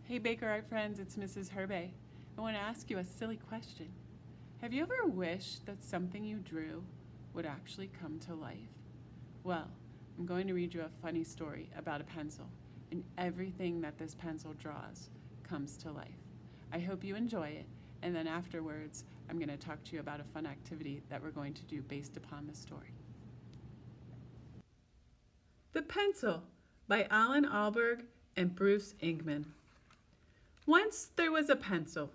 Hey Baker Art friends, it's Mrs. Herbay. I want to ask you a silly question. Have you ever wished that something you drew would actually come to life? Well, I'm going to read you a funny story about a pencil, and everything that this pencil draws comes to life. I hope you enjoy it, and then afterwards I'm going to talk to you about a fun activity that we're going to do based upon the story. The Pencil by Ahlberg and Bruce Ingman. Once there was a pencil,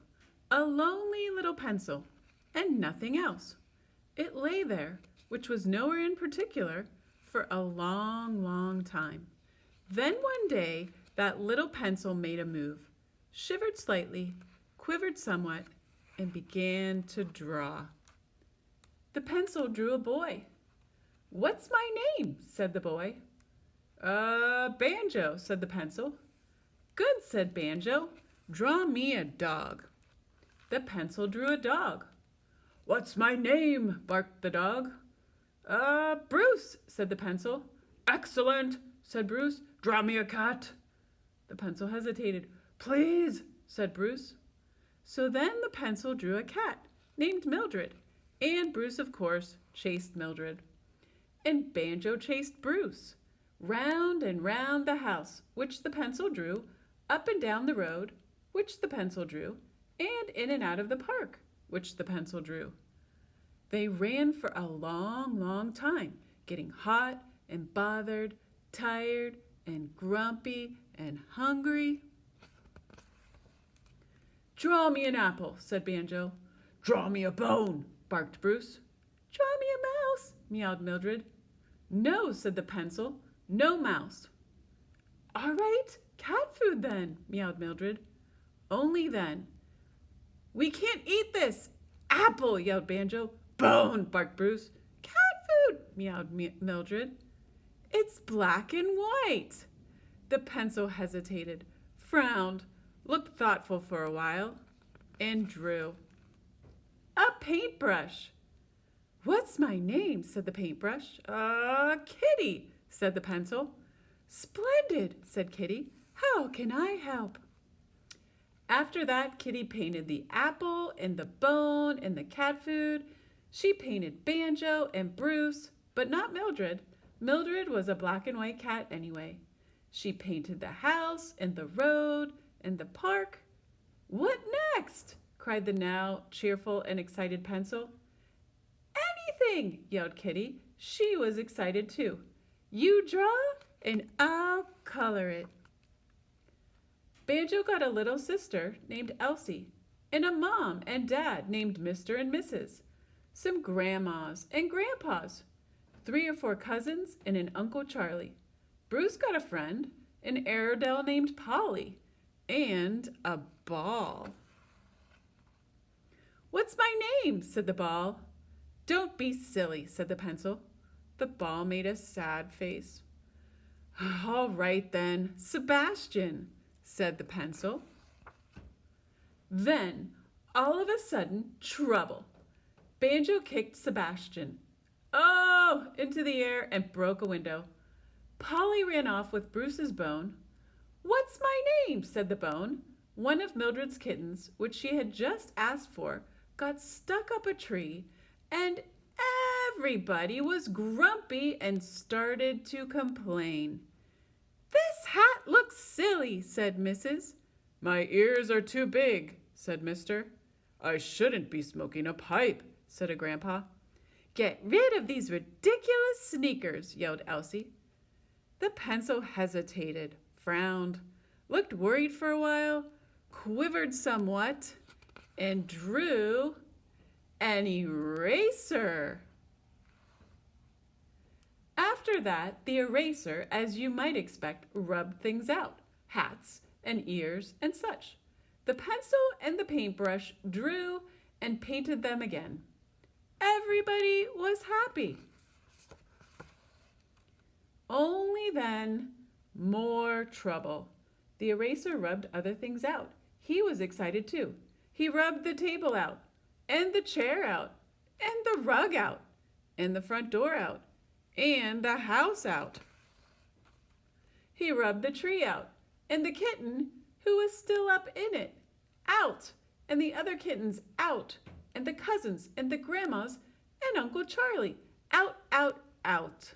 a lonely little pencil, and nothing else. It lay there, which was nowhere in particular, for a long, long time. Then one day, that little pencil made a move, shivered slightly, quivered somewhat, and began to draw. The pencil drew a boy. "What's my name?" said the boy. Banjo," said the pencil. "Good," said Banjo. "Draw me a dog." The pencil drew a dog. "What's my name?" barked the dog. Bruce," said the pencil. "Excellent," said Bruce. "Draw me a cat." The pencil hesitated. "Please," said Bruce. So then the pencil drew a cat named Mildred, and Bruce, of course, chased Mildred. And Banjo chased Bruce, round and round the house, which the pencil drew, up and down the road, which the pencil drew, and in and out of the park, which the pencil drew. They ran for a long, long time, getting hot and bothered, tired and grumpy and hungry. "Draw me an apple," said Banjo. "Draw me a bone," barked Bruce. "Draw me a mouse," meowed Mildred. "No," said the pencil, "no mouse." "All right, cat food then," meowed Mildred. Only then. "We can't eat this." "Apple," yelled Banjo. "Bone," barked Bruce. "Cat food," meowed Mildred. "It's black and white." The pencil hesitated, frowned, looked thoughtful for a while, and drew. "A paintbrush." "What's my name?" said the paintbrush. Kitty," said the pencil. "Splendid," said Kitty. "How can I help?" After that, Kitty painted the apple and the bone and the cat food. She painted Banjo and Bruce, but not Mildred. Mildred was a black and white cat anyway. She painted the house and the road and the park. "What next?" cried the now cheerful and excited pencil. "Anything," yelled Kitty. She was excited too. "You draw and I'll color it." Banjo got a little sister named Elsie, and a mom and dad named Mr. and Mrs., some grandmas and grandpas, 3 or 4 cousins, and an Uncle Charlie. Bruce got a friend, an Airedale named Polly, and a ball. "What's my name?" said the ball. "Don't be silly," said the pencil. The ball made a sad face. "All right then, Sebastian," said the pencil. Then, all of a sudden, trouble. Banjo kicked Sebastian, into the air and broke a window. Polly ran off with Bruce's bone. "What's my name?" said the bone. One of Mildred's kittens, which she had just asked for, got stuck up a tree, and everybody was grumpy and started to complain. "This hat looks silly," said Mrs. "My ears are too big," said Mr. "I shouldn't be smoking a pipe," said a grandpa. "Get rid of these ridiculous sneakers," yelled Elsie. The pencil hesitated, frowned, looked worried for a while, quivered somewhat, and drew an eraser. After that, the eraser, as you might expect, rubbed things out, hats and ears and such. The pencil and the paintbrush drew and painted them again. Everybody was happy. Only then, more trouble. The eraser rubbed other things out. He was excited too. He rubbed the table out, and the chair out, and the rug out, and the front door out, and the house out. He rubbed the tree out, and the kitten, who was still still up in it. Out! And the other kittens out! And the cousins and the grandmas and Uncle Charlie out, out, out.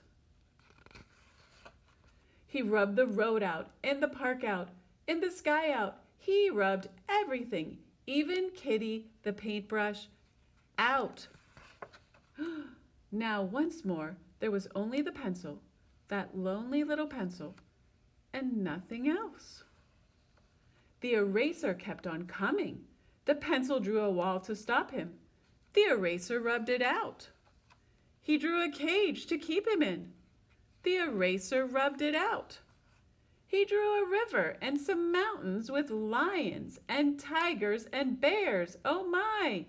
He rubbed the road out and the park out and the sky out. He rubbed everything, even Kitty the paintbrush, out. Now once more there was only the pencil, that lonely little pencil, and nothing else. The eraser kept on coming. The pencil drew a wall to stop him. The eraser rubbed it out. He drew a cage to keep him in. The eraser rubbed it out. He drew a river and some mountains with lions and tigers and bears. Oh my!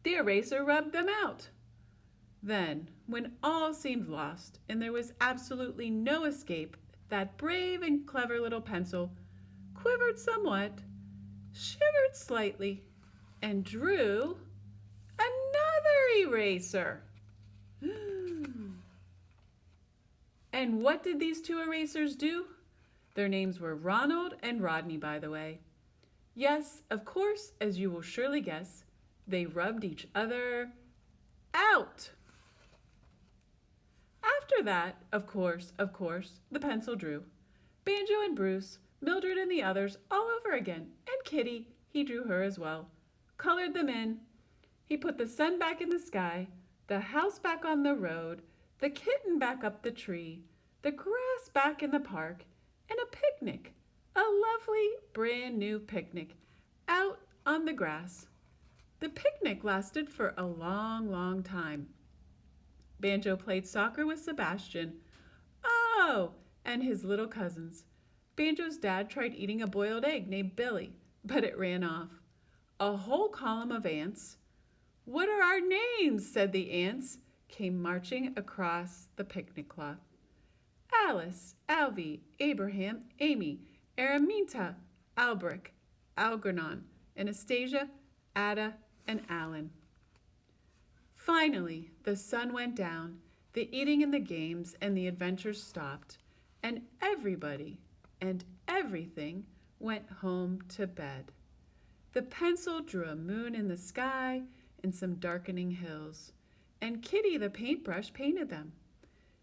The eraser rubbed them out. Then, when all seemed lost and there was absolutely no escape, that brave and clever little pencil quivered somewhat, shivered slightly, and drew another eraser. And what did these two erasers do? Their names were Ronald and Rodney, by the way. Yes, of course, as you will surely guess, they rubbed each other out. After that, of course, the pencil drew Banjo and Bruce, Mildred and the others all over again, and Kitty, he drew her as well, colored them in. He put the sun back in the sky, the house back on the road, the kitten back up the tree, the grass back in the park, and a picnic, a lovely brand new picnic, out on the grass. The picnic lasted for a long, long time. Banjo played soccer with Sebastian, and his little cousins. Banjo's dad tried eating a boiled egg named Billy, but it ran off. A whole column of ants. "What are our names?" said the ants, came marching across the picnic cloth. Alice, Alvy, Abraham, Amy, Araminta, Ahlberg, Algernon, Anastasia, Ada, and Alan. Finally, the sun went down, the eating and the games and the adventures stopped, and everybody and everything went home to bed. The pencil drew a moon in the sky and some darkening hills, and Kitty the paintbrush painted them.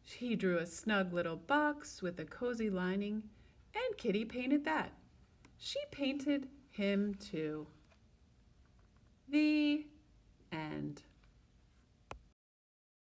He drew a snug little box with a cozy lining, and Kitty painted that. She painted him too. The end.